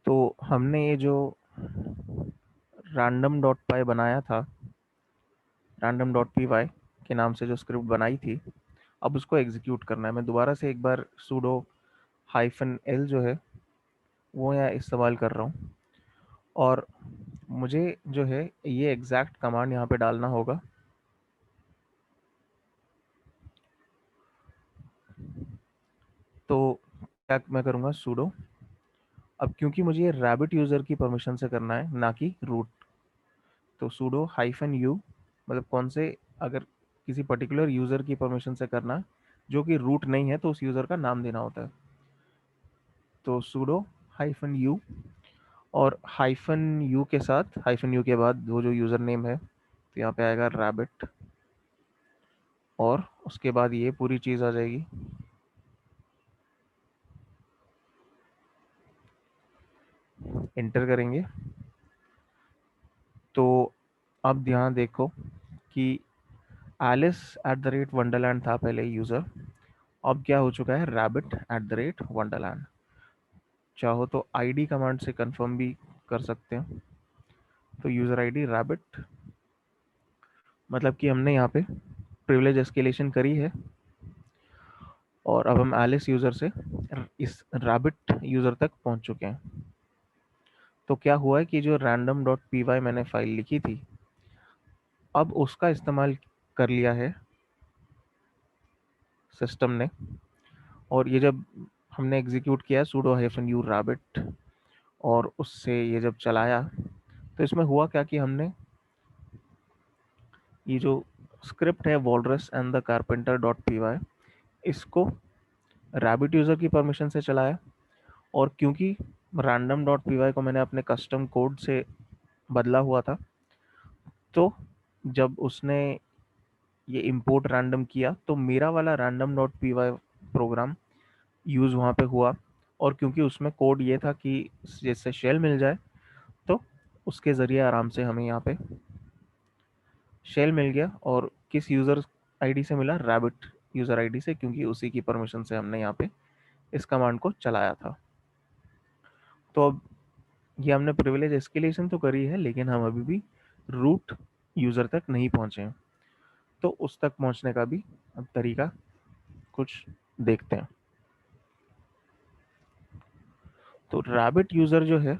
तो हमने ये जो random डॉट पाई बनाया था, random डॉट पी वाई के नाम से जो स्क्रिप्ट बनाई थी, अब उसको एग्जीक्यूट करना है। मैं दोबारा से एक बार sudo हाइफन एल जो है वो यहाँ इस्तेमाल कर रहा हूँ, और मुझे जो है ये एग्जैक्ट कमांड यहाँ पे डालना होगा। तो क्या मैं करूँगा, sudo, अब क्योंकि मुझे ये रैबिट यूज़र की परमिशन से करना है, ना कि रूट, तो sudo हाइफन यू, मतलब कौन से, अगर किसी पर्टिकुलर यूज़र की परमिशन से करना है जो कि रूट नहीं है, तो उस यूज़र का नाम देना होता है। तो sudo हाइफन यू, और हाइफन यू के साथ, हाइफन यू के बाद वो जो यूज़र नेम है, तो यहाँ पे आएगा रैबिट, और उसके बाद ये पूरी चीज़ आ जाएगी। इंटर करेंगे तो अब यहाँ देखो कि Alice at the rate wonderland था पहले यूज़र, अब क्या हो चुका है, rabbit at the rate wonderland. चाहो तो आईडी कमांड से कंफर्म भी कर सकते हैं। तो यूज़र आईडी रैबिट, मतलब कि हमने यहाँ पे प्रिविलेज एस्केलेशन करी है, और अब हम एलिस यूज़र से इस रैबिट यूज़र तक पहुँच चुके हैं। तो क्या हुआ है कि जो रैंडम डॉट पी वाई मैंने फाइल लिखी थी, अब उसका इस्तेमाल कर लिया है सिस्टम ने, और ये जब हमने एग्जीक्यूट किया sudo हाइफन यू रैबिट, और उससे ये जब चलाया, तो इसमें हुआ क्या कि हमने ये जो स्क्रिप्ट है walrus and the carpenter dot P Y, इसको रैबिट यूज़र की परमिशन से चलाया, और क्योंकि रैंडम डॉट पी वाई को मैंने अपने कस्टम कोड से बदला हुआ था, तो जब उसने ये इंपोर्ट रैंडम किया, तो मेरा वाला random dot P Y program use वहाँ पे हुआ। और क्योंकि उसमें कोड ये था कि जैसे शेल मिल जाए, तो उसके ज़रिए आराम से हमें यहाँ पे शेल मिल गया। और किस यूज़र आईडी से मिला, रैबिट यूज़र आईडी से, क्योंकि उसी की परमिशन से हमने यहाँ पे इस कमांड को चलाया था। तो अब ये हमने प्रिविलेज एस्केलेशन तो करी है, लेकिन हम अभी भी रूट यूज़र तक नहीं पहुँचे हैं। तो उस तक पहुँचने का भी अब तरीका कुछ देखते हैं। तो रैबिट यूज़र जो है,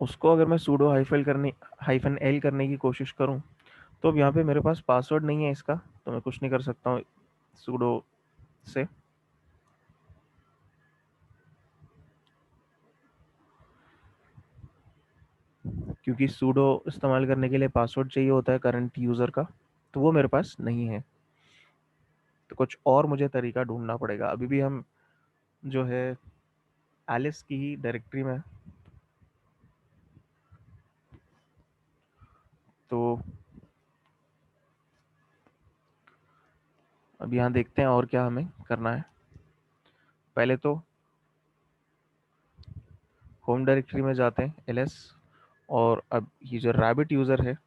उसको अगर मैं सूडो हाइफन एल करने की कोशिश करूं, तो अब यहाँ पे मेरे पास पासवर्ड नहीं है इसका, तो मैं कुछ नहीं कर सकता हूँ सूडो से। क्योंकि सूडो इस्तेमाल करने के लिए पासवर्ड चाहिए होता है करंट यूज़र का, तो वो मेरे पास नहीं है। तो कुछ और मुझे तरीका ढूंढना पड़ेगा। अभी भी हम जो है एलिस की ही डायरेक्टरी में, तो अब यहाँ देखते हैं और क्या हमें करना है। पहले तो होम डायरेक्टरी में जाते हैं, एलएस, और अब ये जो रैबिट यूज़र है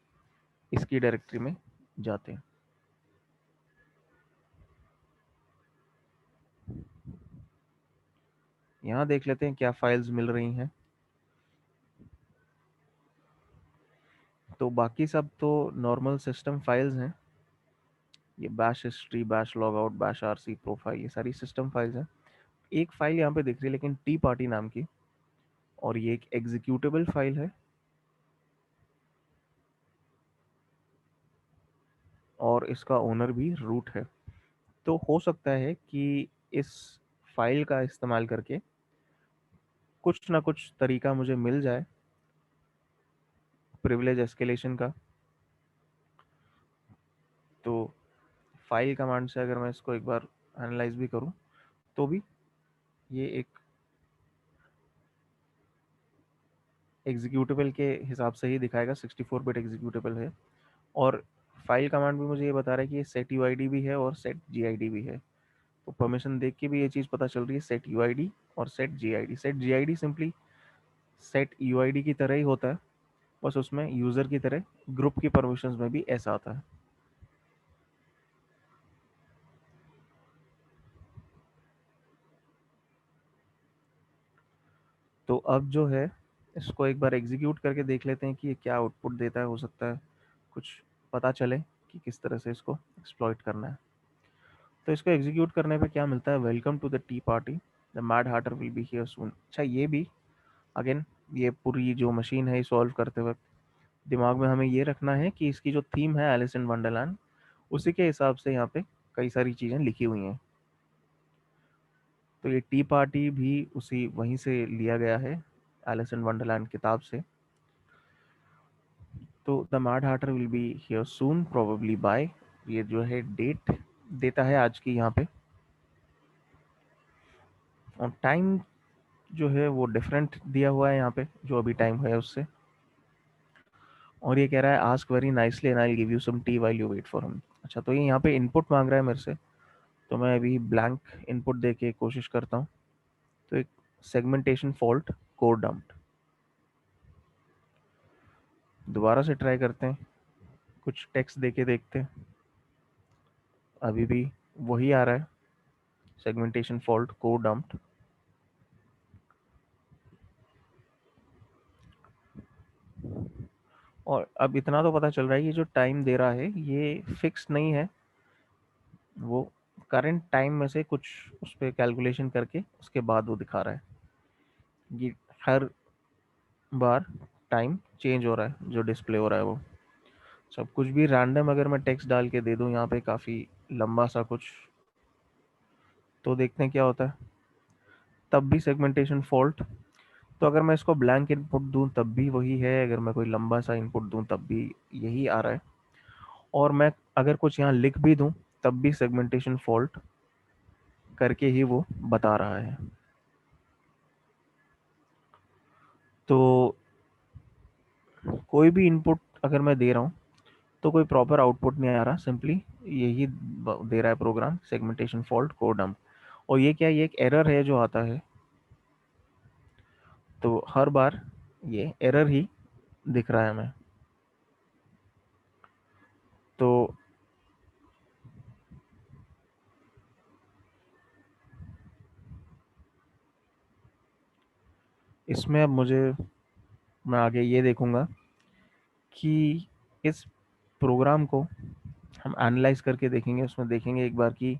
इसकी डायरेक्टरी में जाते हैं। यहाँ देख लेते हैं क्या फाइल्स मिल रही हैं। तो बाकी सब तो नॉर्मल सिस्टम फाइल्स हैं। ये bash history, bash logout, bash RC profile, ये सारी सिस्टम फाइल्स हैं। एक फाइल यहाँ पे दिख रही है लेकिन टी पार्टी नाम की, और ये एक एग्जीक्यूटेबल फाइल है, और इसका ओनर भी रूट है। तो हो सकता है कि इस फाइल का इस्तेमाल करके कुछ ना कुछ तरीका मुझे मिल जाए प्रिविलेज एस्केलेशन का। तो फाइल कमांड से अगर मैं इसको एक बार एनालाइज भी करूं, तो भी ये एक एग्जीक्यूटेबल के हिसाब से ही दिखाएगा, 64 बिट एग्जीक्यूटेबल है। और फाइल कमांड भी मुझे ये बता रहा है कि ये सेट यूआईडी भी है और सेट जीआईडी भी है। तो परमिशन देख के भी ये चीज़ पता चल रही है, सेट यूआईडी और set GID. Set GID simply set UID की तरह ही होता है, बस उसमें यूज़र की तरह ग्रुप की परमिशंस में भी ऐसा आता है। तो अब जो है इसको एक बार एग्जीक्यूट करके देख लेते हैं कि ये क्या आउटपुट देता है। हो सकता है कुछ पता चले कि किस तरह से इसको एक्सप्लॉइट करना है। तो इसको एग्जीक्यूट करने पे क्या मिलता है, welcome to the tea party, the mad hatter will be here soon. अच्छा, ये भी अगेन, ये पूरी जो मशीन है सॉल्व करते वक्त दिमाग में हमें ये रखना है कि इसकी जो थीम है एलिस इन वंडरलैंड, उसी के हिसाब से यहाँ पे कई सारी चीज़ें लिखी हुई हैं। तो ये टी पार्टी भी उसी वहीं से लिया गया है, एलिस इन वंडरलैंड किताब से। तो the mad hatter will be here soon probably by, ये जो है डेट देता है आज की यहाँ पे, और टाइम जो है वो डिफरेंट दिया हुआ है यहाँ पे जो अभी टाइम है उससे। और ये कह रहा है ask very nicely and I will give you some tea while you wait for him. अच्छा, तो ये यहाँ पे इनपुट मांग रहा है मेरे से, तो मैं अभी ब्लैंक इनपुट दे के कोशिश करता हूँ। तो एक सेगमेंटेशन फॉल्ट कोड डम्प्ड, दोबारा से ट्राई करते हैं, कुछ टेक्स्ट दे के देखते हैं। अभी भी वही आ रहा है, सेगमेंटेशन फॉल्ट कोड डम्प्ड। और अब इतना तो पता चल रहा है कि जो टाइम दे रहा है ये फिक्स नहीं है, वो करंट टाइम में से कुछ उस पर कैलकुलेशन करके उसके बाद वो दिखा रहा है। ये हर बार टाइम चेंज हो रहा है जो डिस्प्ले हो रहा है वो। सब कुछ भी रैंडम अगर मैं टेक्स्ट डाल के दे दूं यहाँ पे काफ़ी लंबा सा कुछ, तो देखते हैं क्या होता है। तब भी सेगमेंटेशन फॉल्ट। तो अगर मैं इसको ब्लैंक इनपुट दूं तब भी वही है, अगर मैं कोई लंबा सा इनपुट दूं तब भी यही आ रहा है, और मैं अगर कुछ यहाँ लिख भी दूं तब भी सेगमेंटेशन फॉल्ट करके ही वो बता रहा है। तो कोई भी इनपुट अगर मैं दे रहा हूँ तो कोई प्रॉपर आउटपुट नहीं आ रहा, सिंपली यही दे रहा है program, segmentation fault code dump. और ये क्या, ये एक एरर है जो आता है, तो हर बार ये एरर ही दिख रहा है हमें। तो इसमें अब मुझे, मैं आगे ये देखूंगा कि इस प्रोग्राम को हम एनालाइज करके देखेंगे, उसमें देखेंगे एक बार कि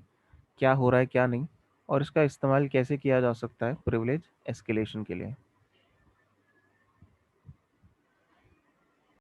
क्या हो रहा है क्या नहीं, और इसका इस्तेमाल कैसे किया जा सकता है प्रिविलेज एस्केलेशन के लिए।